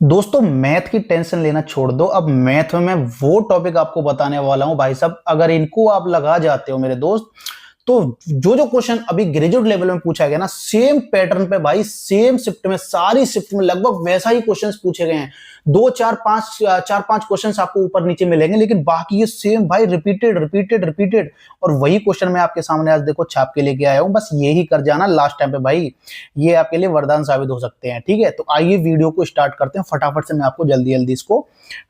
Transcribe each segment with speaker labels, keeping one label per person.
Speaker 1: दोस्तों मैथ की टेंशन लेना छोड़ दो। अब मैथ में मैं वो टॉपिक आपको बताने वाला हूं भाई साहब, अगर इनको आप लगा जाते हो मेरे दोस्त, तो जो जो क्वेश्चन अभी ग्रेजुएट लेवल में पूछा गया ना, सेम पैटर्न पे भाई, सेम शिफ्ट में, सारी शिफ्ट में लगभग वैसा ही क्वेश्चंस पूछे गए हैं। दो चार पांच क्वेश्चंस आपको ऊपर नीचे मिलेंगे, लेकिन बाकी ये सेम भाई, रिपीटेड रिपीटेड रिपीटेड। और वही क्वेश्चन मैं आपके सामने आज देखो छाप के लेके आया हूं, बस यही कर जाना लास्ट टाइम पे भाई, ये आपके लिए वरदान साबित हो सकते हैं। ठीक है, तो आइए वीडियो को स्टार्ट करते हैं फटाफट से, मैं आपको जल्दी जल्दी इसको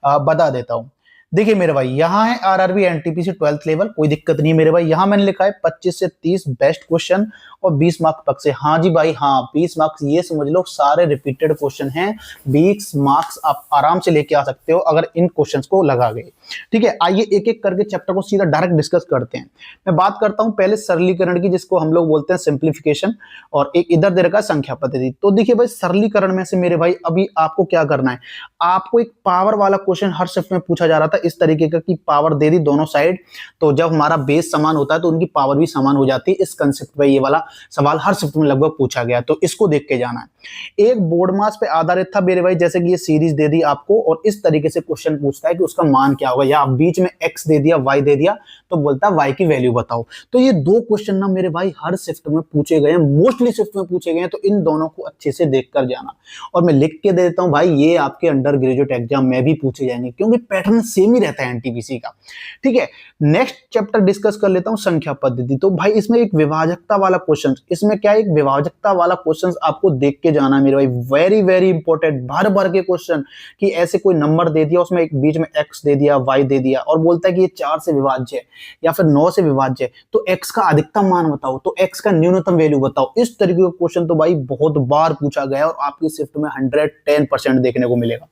Speaker 1: बता देता हूं। देखिए मेरे भाई, यहाँ है आरआरबी एनटीपीसी 12th लेवल, कोई दिक्कत नहीं है मेरे भाई। यहाँ मैंने लिखा है 25 से 30 बेस्ट क्वेश्चन और 20 मार्क्स तक से। हाँ जी भाई, हाँ 20 मार्क्स, ये समझ लो सारे रिपीटेड क्वेश्चन हैं। 20 मार्क्स आप आराम से लेके आ सकते हो अगर इन क्वेश्चंस को लगा गए। ठीक है, आइए एक एक करके चैप्टर को सीधा डायरेक्ट डिस्कस करते हैं। मैं बात करता हूं पहले सरलीकरण की, जिसको हम लोग बोलते हैं सिंप्लीफिकेशन, और एक इधर दे रखा है संख्या पद्धति। तो देखिए भाई, सरलीकरण में से मेरे भाई अभी आपको क्या करना है, आपको एक पावर वाला क्वेश्चन हर शिफ्ट में पूछा जा रहा था इस तरीके का कि पावर दे दी दोनों साइड, तो जब हमारा बेस समान होता है तो उनकी पावर भी समान हो जाती है। इस कंसेप्ट पे ये वाला सवाल हर शिफ्ट में लगभग पूछा गया, तो इसको देख के जाना है। एक बोर्ड मास पे आधारित था मेरे भाई, जैसे कि ये सीरीज दे दी आपको और इस तरीके से क्वेश्चन पूछता है कि उसका मान क्या होगा, या बीच में एक्स दे दिया, वाई दे दिया, तो बोलता है वाई की वैल्यू बताओ। तो ये दो क्वेश्चन ना मेरे भाई हर शिफ्ट में पूछे गए हैं, मोस्टली शिफ्ट में पूछे गए हैं, तो इन दोनों को अच्छे से देख कर जाना। और मैं लिख के दे देता हूं भाई, ये आपके अंडर ग्रेजुएट एग्जाम में भी पूछे जाएंगे, क्योंकि पैटर्न सेम ही रहता है एनटीपीसी का। ठीक है, नेक्स्ट चैप्टर डिस्कस कर लेता हूं, संख्या पद्धति। तो भाई इसमें एक विभाजकता वाला क्वेश्चन, इसमें क्या एक विभाजकता वाला क्वेश्चन आपको देख के जाना है मेरे भाई, वेरी वेरी इंपॉर्टेंट, भर भर के क्वेश्चन। कि ऐसे कोई नंबर दे दिया, उसमें एक बीच में एक्स दे दिया, वाई दे दिया, और बोलता है कि ये 4 से विभाज्य है या फिर 9 से विभाज्य है, तो एक्स का अधिकतम मान बताओ, तो एक्स का न्यूनतम वैल्यू बताओ। इस तरीके का क्वेश्चन तो भाई बहुत बार पूछा गया और आपकी शिफ्ट में 110% देखने को मिलेगा।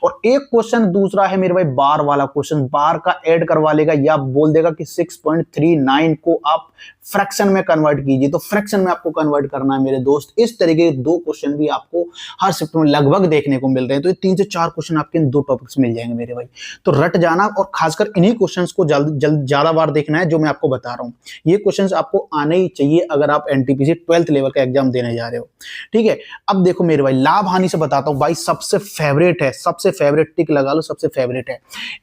Speaker 1: और एक क्वेश्चन दूसरा है मेरे भाई बार वाला क्वेश्चन, बार का ऐड करवा लेगा या बोल देगा कि 6.39 को आप फ्रैक्शन में कन्वर्ट कीजिए, तो फ्रैक्शन में आपको कन्वर्ट करना है मेरे दोस्त। इस तरीके के दो क्वेश्चन भी आपको हर शिफ्ट में लगभग देखने को मिल रहे हैं, तो ये 3 से 4 क्वेश्चन आपके इन दो टॉपिक्स मिल जाएंगे मेरे भाई। तो रट जाना, और खासकर इन्हीं क्वेश्चंस को ज्यादा बार देखना है जो मैं आपको बता रहा हूं। ये क्वेश्चंस आपको आने ही चाहिए अगर आप एनटीपीसी 12th लेवल का एग्जाम देने जा रहे हो। ठीक है, अब देखो मेरे भाई, लाभ हानि से बताता हूं भाई, सबसे फेवरेट है, सबसे फेवरेट, टिक लगा लो, सबसे फेवरेट है।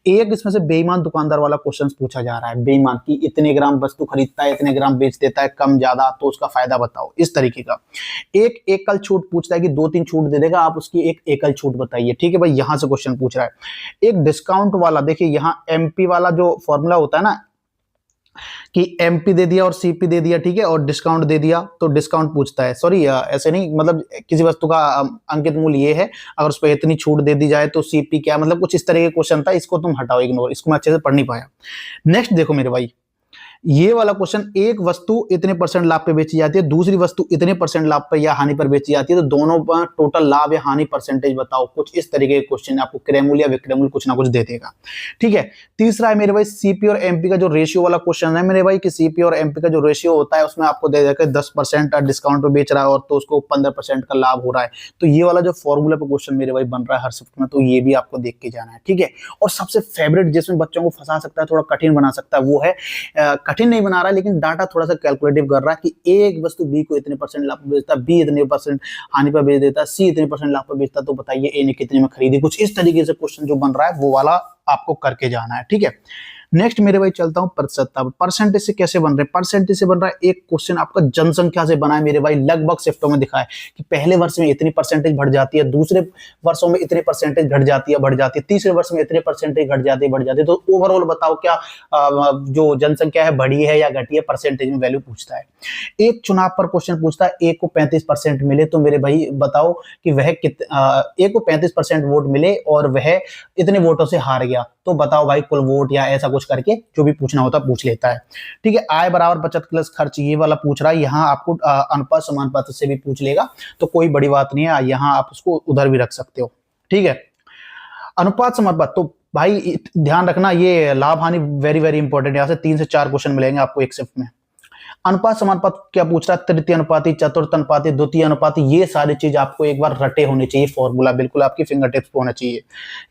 Speaker 1: एक इसमें से बेईमान दुकानदार वाला क्वेश्चन पूछा जा रहा है, बेईमान की इतने ग्राम वस्तु खरीदता है, इतने ग्राम बेच देता है, कम ज्यादा, तो उसका फायदा बताओ, इस तरीके का। एक एकल छूट पूछता है कि 2-3 छूट दे देगा, आप उसकी एक एकल छूट बताइए। ठीक है भाई, यहां से क्वेश्चन पूछ रहा है। एक डिस्काउंट वाला, देखिए यहां एमपी वाला जो फॉर्मूला होता है ना, कि एमपी दे दिया और सीपी दे दिया, ठीक है, और डिस्काउंट दे दिया, तो डिस्काउंट पूछता है, सॉरी ऐसे नहीं, मतलब किसी वस्तु का अंकित मूल्य ये है, अगर उस पर इतनी छूट दे दी जाए तो सीपी क्या, मतलब कुछ इस तरह के क्वेश्चन था। इसको तुम हटाओ, इग्नोर, इसको मैं अच्छे से पढ़ नहीं पाया। नेक्स्ट देखो मेरे भाई, ये वाला क्वेश्चन, एक वस्तु इतने परसेंट लाभ पे बेची जाती है, दूसरी वस्तु इतने परसेंट लाभ पर या हानि पर बेची जाती है, तो दोनों पर टोटल लाभ या हानि परसेंटेज बताओ। कुछ इस तरीके के क्वेश्चन आपको क्रय मूल्य या विक्रय मूल्य कुछ ना कुछ दे देगा। ठीक है, तीसरा है मेरे भाई सीपी और एमपी का जो रेशियो वाला क्वेश्चन है मेरे भाई, कि सीपी और एमपी का जो रेशियो होता है उसमें आपको दे देगा 10% डिस्काउंट पे बेच रहा है और तो उसको 15% का लाभ हो रहा है। तो ये वाला जो फॉर्मूला पे क्वेश्चन मेरे भाई बन रहा है हर शिफ्ट में, तो ये भी आपको देख के जाना है। ठीक है, और सबसे फेवरेट जिसमें बच्चों को फंसा सकता है, थोड़ा कठिन बना सकता है, वो है, कठिन नहीं बना रहा है लेकिन डाटा थोड़ा सा कैलकुलेटिव कर रहा है, कि एक वस्तु बी को इतने परसेंट लाभ पर बेचता है, बी इतने परसेंट हानि पर बेच देता है, सी इतने परसेंट लाभ पर बेचता है, तो बताइए ए ने कितने में खरीदी। कुछ इस तरीके से क्वेश्चन जो बन रहा है वो वाला आपको करके जाना है। ठीक है, नेक्स्ट मेरे भाई चलता हूं प्रतिशतता। परसेंटेज से कैसे बन रहे हैं, परसेंटेज से बन रहा है। एक क्वेश्चन आपका जनसंख्या से बना है मेरे भाई, लगभग शिफ्टों में दिखा है कि पहले वर्ष में इतनी परसेंटेज बढ़ जाती है, दूसरे वर्षों में इतने परसेंटेज घट जाती है, बढ़ जाती है, तीसरे वर्ष में इतने परसेंटेज घट जाती है, बढ़ जाती है। तो ओवरऑल बताओ क्या जो जनसंख्या है बढ़ी है या घटी है, परसेंटेज में वैल्यू पूछता है। एक चुनाव पर क्वेश्चन पूछता है, एक को 35% मिले, तो मेरे भाई बताओ कि वह एक को 35% वोट मिले और वह इतने वोटों से हार गया, तो बताओ भाई कुल वोट, या ऐसा कुछ करके जो भी पूछना होता पूछ लेता है। ठीक है, आय बराबर बचत प्लस खर्च, ये वाला पूछ रहा है। यहाँ आपको अनुपात समानुपात से भी पूछ लेगा, तो कोई बड़ी बात नहीं है, यहाँ आप उसको उधर भी रख सकते हो। ठीक है, अनुपात समानुपात, तो भाई ध्यान रखना, ये लाभ हानि वेरी वेरी इंपॉर्टेंट, यहाँ से 3 से 4 क्वेश्चन मिलेंगे आपको एक शिफ्ट में। अनुपात समानुपात क्या पूछ रहा है, तृतीय अनुपाती, चतुर्थ अनुपाती, द्वितीय अनुपाती, ये सारी चीज आपको एक बार रटे होने चाहिए, फॉर्मूला बिल्कुल आपकी फिंगर टिप्स पे होना चाहिए।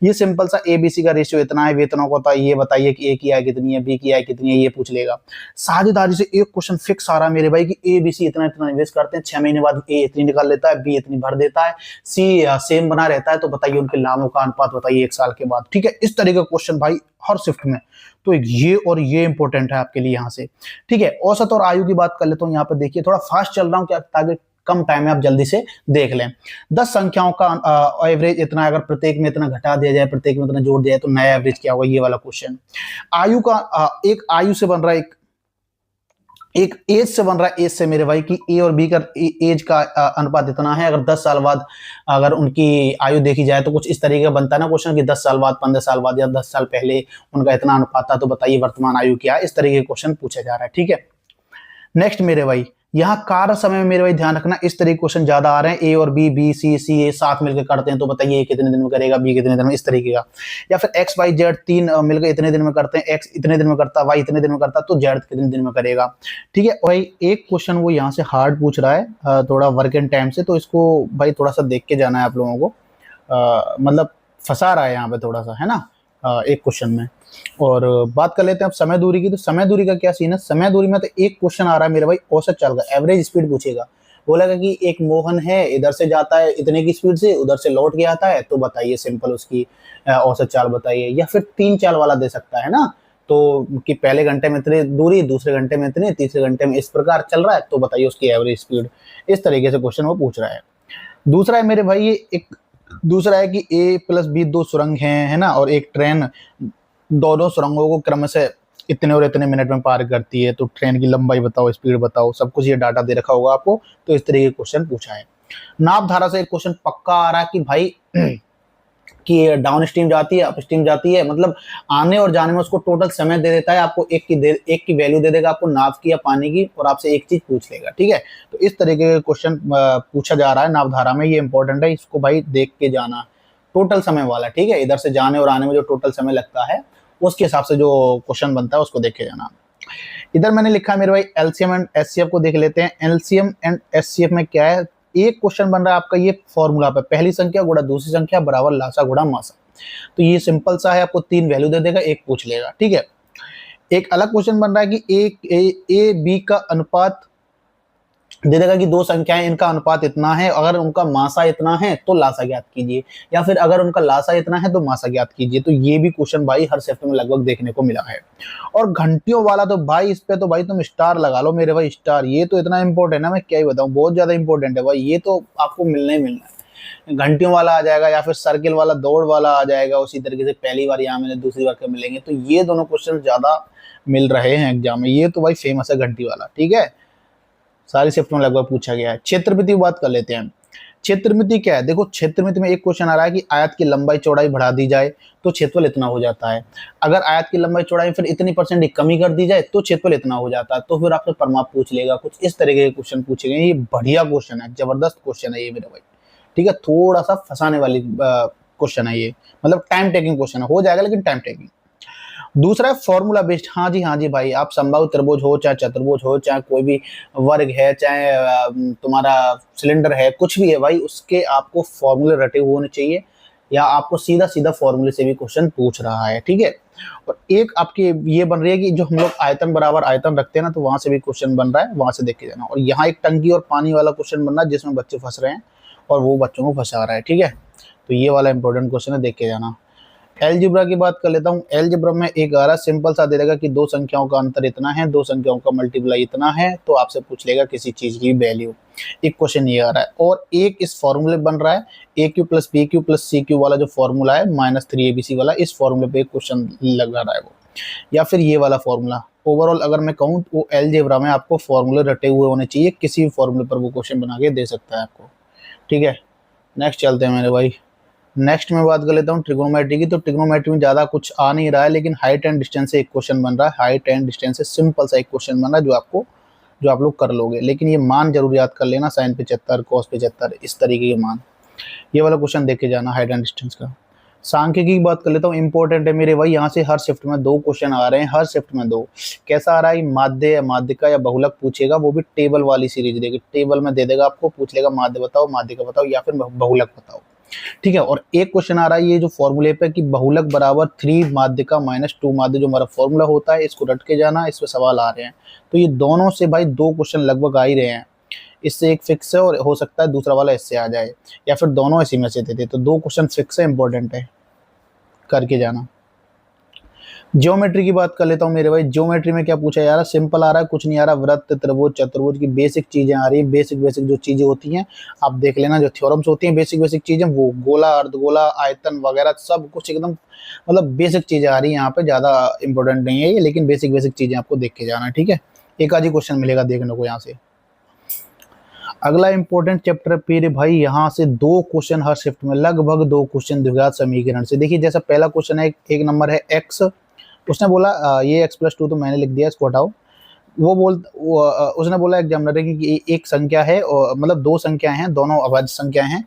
Speaker 1: ये सिंपल सा एबीसी का रेशियो इतना है, वेतनों को होता है, ये बताइए कि ए की आय कितनी है, बी की आय कितनी है, ये पूछ लेगा। साझेदारी से एक क्वेश्चन फिक्स आ रहा है मेरे भाई कि एबीसी इतना इतना इन्वेस्ट करते हैं, 6 महीने बाद ए इतनी निकाल लेता है, बी इतनी भर देता है, सी सेम बना रहता है, तो बताइए उनके लाभों का अनुपात बताइए 1 साल के बाद। ठीक है, इस तरीके का क्वेश्चन भाई हर शिफ्ट में, तो ये और ये इंपॉर्टेंट है आपके लिए यहाँ से। ठीक है, औसत और आयु की बात कर लेता हूँ। यहाँ पे देखिए थोड़ा फास्ट चल रहा हूँ क्या, ताकि कम टाइम में आप जल्दी से देख लें। 10 संख्याओं का एवरेज इतना, अगर प्रत्येक में इतना घटा दिया जाए, प्रत्येक में इतना जोड़ दिया जाए, तो नया एवरेज क्या होगा, ये वाला क्वेश्चन। आयु का एक आयु से बन रहा है, एक एज से बन रहा है, एज से मेरे भाई कि ए और बी का एज का अनुपात इतना है, अगर 10 साल बाद अगर उनकी आयु देखी जाए तो कुछ इस तरीके का बनता है ना क्वेश्चन कि 10 साल बाद, 15 साल बाद या 10 साल पहले उनका इतना अनुपात था, तो बताइए वर्तमान आयु क्या है। इस तरीके के क्वेश्चन पूछा जा रहा है। ठीक है, नेक्स्ट मेरे भाई, यहाँ कार्य समय में मेरे भाई ध्यान रखना, इस तरह के क्वेश्चन ज्यादा आ रहे हैं। ए और बी, बी सी ए साथ मिलकर करते हैं, तो बताइए ए कितने दिन में करेगा, बी कितने दिन में, इस तरीके का। या फिर एक्स वाई जेड तीन मिलकर इतने दिन में करते हैं, एक्स इतने दिन में करता है, वाई इतने दिन में करता है, तो जेड कितने दिन में करेगा। ठीक है भाई, एक क्वेश्चन वो यहाँ से हार्ड पूछ रहा है थोड़ा वर्क एंड टाइम से, तो इसको भाई थोड़ा सा देख के जाना है आप लोगों को। मतलब फंसा रहा है यहाँ पे थोड़ा सा, है ना, एक क्वेश्चन में। और बात कर लेते हैं अब समय दूरी की। तो समय दूरी का क्या सीन है, समय दूरी में तो एक क्वेश्चन आ रहा है मेरे भाई, औसत चाल का, एवरेज स्पीड पूछेगा। बोलेगा कि एक मोहन है, इधर से जाता है इतने की स्पीड से, उधर से लौट के आता है, तो बताइए सिंपल उसकी औसत चाल बताइए। या फिर 3 चाल वाला दे सकता है ना, तो कि पहले घंटे में इतनी दूरी, दूसरे घंटे में इतनी, तीसरे घंटे में इस प्रकार चल रहा है, तो बताइए उसकी एवरेज स्पीड। इस तरीके से क्वेश्चन वो पूछ रहा है। दूसरा है मेरे भाई, ये एक दूसरा है कि ए प्लस बी 2 सुरंग हैं, है ना, और एक ट्रेन दोनों सुरंगों को क्रम से इतने और इतने मिनट में पार करती है, तो ट्रेन की लंबाई बताओ, स्पीड बताओ, सब कुछ ये डाटा दे रखा होगा आपको। तो इस तरीके का क्वेश्चन पूछा है। नाप धारा से एक क्वेश्चन पक्का आ रहा है कि भाई कि डाउन स्ट्रीम जाती है, अप स्ट्रीम जाती है, मतलब आने और जाने में उसको टोटल समय दे देता है आपको, एक की वैल्यू दे देगा आपको नाप की या पानी की, और आपसे एक चीज पूछ लेगा। ठीक है, तो इस तरीके का क्वेश्चन पूछा जा रहा है नाप धारा में, ये इंपॉर्टेंट है, इसको भाई देख के जाना। टोटल समय वाला, ठीक है, इधर से जाने और आने में जो टोटल समय लगता है, उसके हिसाब से जो क्वेश्चन बनता है उसको देख के जाना। इधर मैंने लिखा है मेरे भाई एलसीएम एंड एचसीएफ को देख लेते हैं। एलसीएम एंड एचसीएफ में क्या है, एक क्वेश्चन बन रहा है आपका ये फॉर्मूला पे, पहली संख्या गुणा दूसरी संख्या बराबर लासा गुणा मासा। तो ये सिंपल सा है, आपको 3 वैल्यू दे देगा, एक पूछ लेगा। ठीक है, एक अलग क्वेश्चन बन रहा है कि ए बी का अनुपात दे देगा कि 2 संख्याएं, इनका अनुपात इतना है, अगर उनका मासा इतना है तो लासा ज्ञात कीजिए, या फिर अगर उनका लासा इतना है तो मासा ज्ञात कीजिए। तो ये भी क्वेश्चन भाई हर शिफ्ट में लगभग देखने को मिला है। और घंटियों वाला तो भाई, इस पे तो भाई तुम स्टार लगा लो मेरे भाई, स्टार। ये तो इतना इंपॉर्टेंट है, मैं क्या ही बताऊं, बहुत ज्यादा इंपॉर्टेंट है भाई, ये तो आपको मिलना ही मिलना है। घंटियों वाला आ जाएगा, या फिर सर्किल वाला, दौड़ वाला आ जाएगा, उसी तरीके से पहली बार यहाँ मिले, दूसरी बार कब मिलेंगे। तो ये दोनों क्वेश्चन ज्यादा मिल रहे हैं एग्जाम में, ये तो भाई फेमस है घंटी वाला। ठीक है, सारी शिफ्ट में लगभग पूछा गया है। क्षेत्रमिति की बात कर लेते हैं। क्षेत्रमिति क्या है, देखो क्षेत्रमिति में एक क्वेश्चन आ रहा है कि आयत की लंबाई चौड़ाई बढ़ा दी जाए तो क्षेत्रफल इतना हो जाता है। अगर आयत की लंबाई चौड़ाई फिर इतनी परसेंट की कमी कर दी जाए तो क्षेत्रफल इतना हो जाता है। तो फिर आपसे परिमाप पूछ लेगा, कुछ इस तरीके के क्वेश्चन पूछेंगे। ये बढ़िया क्वेश्चन है, जबरदस्त क्वेश्चन है ये मेरे भाई। ठीक है, थोड़ा सा फंसाने वाली क्वेश्चन है ये, मतलब टाइम टेकिंग क्वेश्चन है, हो जाएगा लेकिन टाइम टेकिंग। दूसरा है फॉर्मूला बेस्ड। हाँ जी भाई, आप समबाहु त्रिभुज हो, चाहे चतुर्भुज हो, चाहे कोई भी वर्ग है, चाहे तुम्हारा सिलेंडर है, कुछ भी है भाई, उसके आपको फॉर्मूले रटे हुए होने चाहिए, या आपको सीधा सीधा फॉर्मूले से भी क्वेश्चन पूछ रहा है। ठीक है, और एक आपकी ये बन रही है कि जो हम लोग आयतन बराबर आयतन रखते हैं ना, तो वहां से भी क्वेश्चन बन रहा है, वहां से देख के जाना। और यहाँ एक टंकी और पानी वाला क्वेश्चन बन रहा है, जिसमें बच्चे फंस रहे हैं और वो बच्चों को फंसा रहा है। ठीक है, तो ये वाला इंपॉर्टेंट क्वेश्चन है, देख के जाना। एलजेब्रा की बात कर लेता हूँ। एलजेब्रा में एक आ रहा सिंपल सा दे देगा कि 2 संख्याओं का अंतर इतना है, 2 संख्याओं का मल्टीप्लाई इतना है, तो आपसे पूछ लेगा किसी चीज की वैल्यू। एक क्वेश्चन ये आ रहा है, और एक इस फॉर्मूले बन रहा है A Q plus B Q plus C Q वाला जो फॉर्मूला है -3abc वाला, इस फॉर्मूले पे एक क्वेश्चन लगा रहा है वो, या फिर ये वाला फॉर्मूला। ओवरऑल अगर मैं कहूँ तो एलजेब्रा में आपको फॉर्मूले रटे हुए होने चाहिए, किसी भी फॉर्मूले पर वो क्वेश्चन बना के दे सकता है आपको। ठीक है, नेक्स्ट चलते हैं मेरे भाई। नेक्स्ट में बात कर लेता हूँ ट्रिग्नोमेट्री की। तो ट्रिग्नोमेट्री में ज़्यादा कुछ आ नहीं रहा है, लेकिन हाइट एंड डिस्टेंस से एक क्वेश्चन बन रहा है। हाइट एंड डिस्टेंस से सिंपल सा एक क्वेश्चन बन रहा है, जो आप लोग कर लोगे, लेकिन ये मान जरूर याद कर लेना, sin 75 cos 75, इस तरीके के मान। ये वाला क्वेश्चन देख के जाना हाइट एंड डिस्टेंस का। सांख्यिकी की बात कर लेता हूँ, इंपॉर्टेंट है मेरे भाई। यहाँ से हर शिफ्ट में 2 क्वेश्चन आ रहे हैं, हर शिफ्ट में 2। कैसा आ रहा है, माध्य या माध्यिका या बहुलक पूछेगा, वो भी टेबल वाली सीरीज देगी, टेबल में दे देगा आपको, पूछ लेगा माध्य बताओ, माध्यिका बताओ या फिर बहुलक बताओ, ठीक है। और एक क्वेश्चन आ रहा है ये जो फॉर्मूले पे कि बहुलक बराबर 3 माध्यिका माइनस 2 माध्य, जो हमारा फॉर्मूला होता है, इसको रट के जाना, इस पे सवाल आ रहे हैं। तो ये दोनों से भाई 2 क्वेश्चन लगभग आ ही रहे हैं, इससे एक फिक्स है और हो सकता है दूसरा वाला इससे आ जाए, या फिर दोनों इसी में से देते। तो 2 क्वेश्चन फिक्स है, इंपॉर्टेंट है, करके जाना। ज्योमेट्री की बात कर लेता हूँ मेरे भाई। ज्योमेट्री में क्या पूछा जा रहा है, सिंपल आ रहा है, कुछ नहीं आ रहा, वृत्त, त्रिभुज, चतुर्भुज की बेसिक चीजें आ रही है, बेसिक जो चीजें होती हैं आप देख लेना, जो थ्योरम्स होती हैं बेसिक चीजें, वो गोला, अर्धगोला, आयतन वगैरह सब कुछ एकदम मतलब बेसिक चीजें आ रही है यहाँ पे, ज्यादा इंपॉर्टेंट नहीं है ये, लेकिन बेसिक चीजें आपको देख के जाना है, ठीक है। एक आधी क्वेश्चन मिलेगा देखने को यहाँ से। अगला इंपॉर्टेंट चैप्टर फिर भाई यहाँ से 2 क्वेश्चन हर शिफ्ट में, लगभग 2 क्वेश्चन द्विघात समीकरण से। देखिए जैसा पहला क्वेश्चन है, एक नंबर है एक्स, उसने बोला ये x+2 तो मैंने लिख दिया, इसको हटाओ। उसने बोला एग्जामिनर कि एक संख्या है और मतलब 2 संख्याएं हैं, दोनों अभाज्य संख्याएं हैं,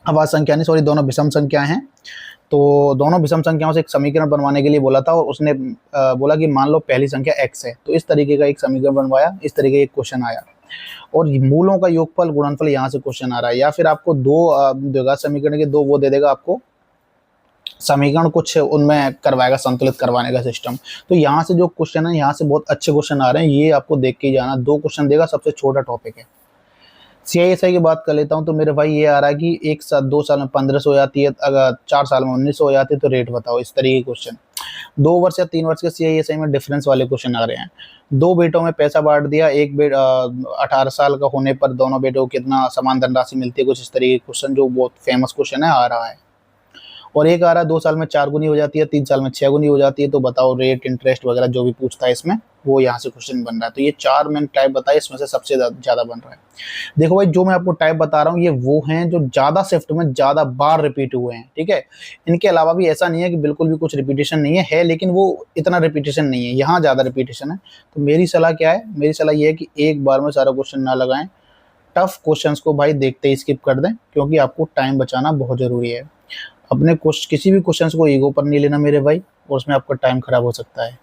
Speaker 1: अभाज्य संख्या नहीं सॉरी, दोनों विषम संख्याएं हैं। तो दोनों विषम संख्याओं से एक समीकरण बनवाने के लिए बोला था, और उसने बोला कि मान लो पहली संख्या x है, तो इस तरीके का एक समीकरण बनवाया, इस तरीके का एक क्वेश्चन आया। और मूलों का योगफल गुणनफल यहाँ से क्वेश्चन आ रहा है, या फिर आपको 2 द्विघात समीकरण के 2 वो दे देगा आपको समीकरण, कुछ उनमें करवाएगा संतुलित करवाने का सिस्टम। तो यहाँ से जो क्वेश्चन है, यहाँ से बहुत अच्छे क्वेश्चन आ रहे हैं, ये आपको देख के जाना। 2 क्वेश्चन देगा, सबसे छोटा टॉपिक है। CISI की बात कर लेता हूँ तो मेरे भाई ये आ रहा है कि 1 साल 2 साल में 1500 हो जाती है, अगर 4 साल में 1900 हो जाती है, तो रेट बताओ, इस तरीके के क्वेश्चन। 2 वर्ष या 3 वर्ष के CISI में डिफरेंस वाले क्वेश्चन आ रहे हैं। 2 बेटों में पैसा बांट दिया, एक बेट 18 साल का होने पर दोनों बेटों को कितना समान धनराशि मिलती है, कुछ इस तरीके के क्वेश्चन, जो बहुत फेमस क्वेश्चन है, आ रहा है। और एक आ रहा है 2 साल में 4 गुनी हो जाती है, 3 साल में 6 गुनी हो जाती है, तो बताओ रेट, इंटरेस्ट वगैरह जो भी पूछता है इसमें, वो यहाँ से क्वेश्चन बन रहा है। तो ये 4 मैंने टाइप बताए, इसमें से सबसे ज्यादा बन रहा है। देखो भाई जो मैं आपको टाइप बता रहा हूँ, ये वो हैं जो ज्यादा शिफ्ट में ज्यादा बार रिपीट हुए हैं, ठीक है। इनके अलावा भी ऐसा नहीं है कि बिल्कुल भी कुछ रिपीटेशन नहीं है, लेकिन वो इतना रिपीटेशन नहीं है, यहाँ ज्यादा रिपीटेशन है। तो मेरी सलाह क्या है, मेरी सलाह ये है कि एक बार में सारा क्वेश्चन ना लगाएं, टफ क्वेश्चंस को भाई देखते ही स्किप कर दें, क्योंकि आपको टाइम बचाना बहुत जरूरी है। अपने किसी भी क्वेश्चन को ईगो पर नहीं लेना मेरे भाई, और उसमें आपका टाइम खराब हो सकता है।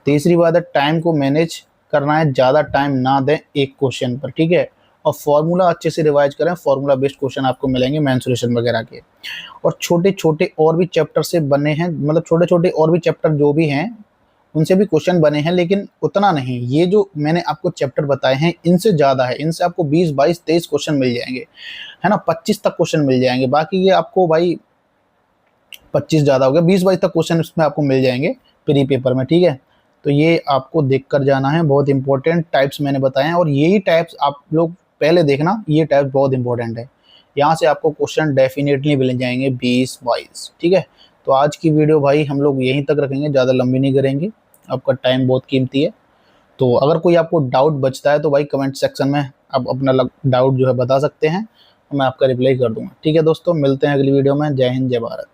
Speaker 1: तीसरी बात है, टाइम को मैनेज करना है, ज़्यादा टाइम ना दें एक क्वेश्चन पर, ठीक है। और फॉर्मूला अच्छे से रिवाइज करें, फॉर्मूला बेस्ड क्वेश्चन आपको मिलेंगे मेंसुरेशन वगैरह के। और छोटे छोटे और भी चैप्टर से बने हैं, मतलब छोटे छोटे और भी चैप्टर जो भी हैं उनसे भी क्वेश्चन बने हैं, लेकिन उतना नहीं। ये जो मैंने आपको चैप्टर बताए हैं इनसे ज़्यादा है, इनसे आपको 20, 22, 23 क्वेश्चन मिल जाएंगे, है ना, 25 तक क्वेश्चन मिल जाएंगे। बाकी ये आपको भाई 25 ज़्यादा हो गया, 20-22 तक क्वेश्चन इसमें आपको मिल जाएंगे प्री पेपर में, ठीक है। तो ये आपको देख कर जाना है, बहुत इंपॉर्टेंट टाइप्स मैंने बताए हैं, और यही टाइप्स आप लोग पहले देखना, ये टाइप्स बहुत इंपॉर्टेंट है। यहाँ से आपको क्वेश्चन डेफिनेटली मिल जाएंगे 20-22, ठीक है। तो आज की वीडियो भाई हम लोग यहीं तक रखेंगे, ज़्यादा लंबी नहीं करेंगे, आपका टाइम बहुत कीमती है। तो अगर कोई आपको डाउट बचता है तो भाई कमेंट सेक्शन में आप अपना डाउट जो है बता सकते हैं, मैं आपका रिप्लाई कर दूंगा, ठीक है दोस्तों। मिलते हैं अगली वीडियो में। जय हिंद, जय भारत।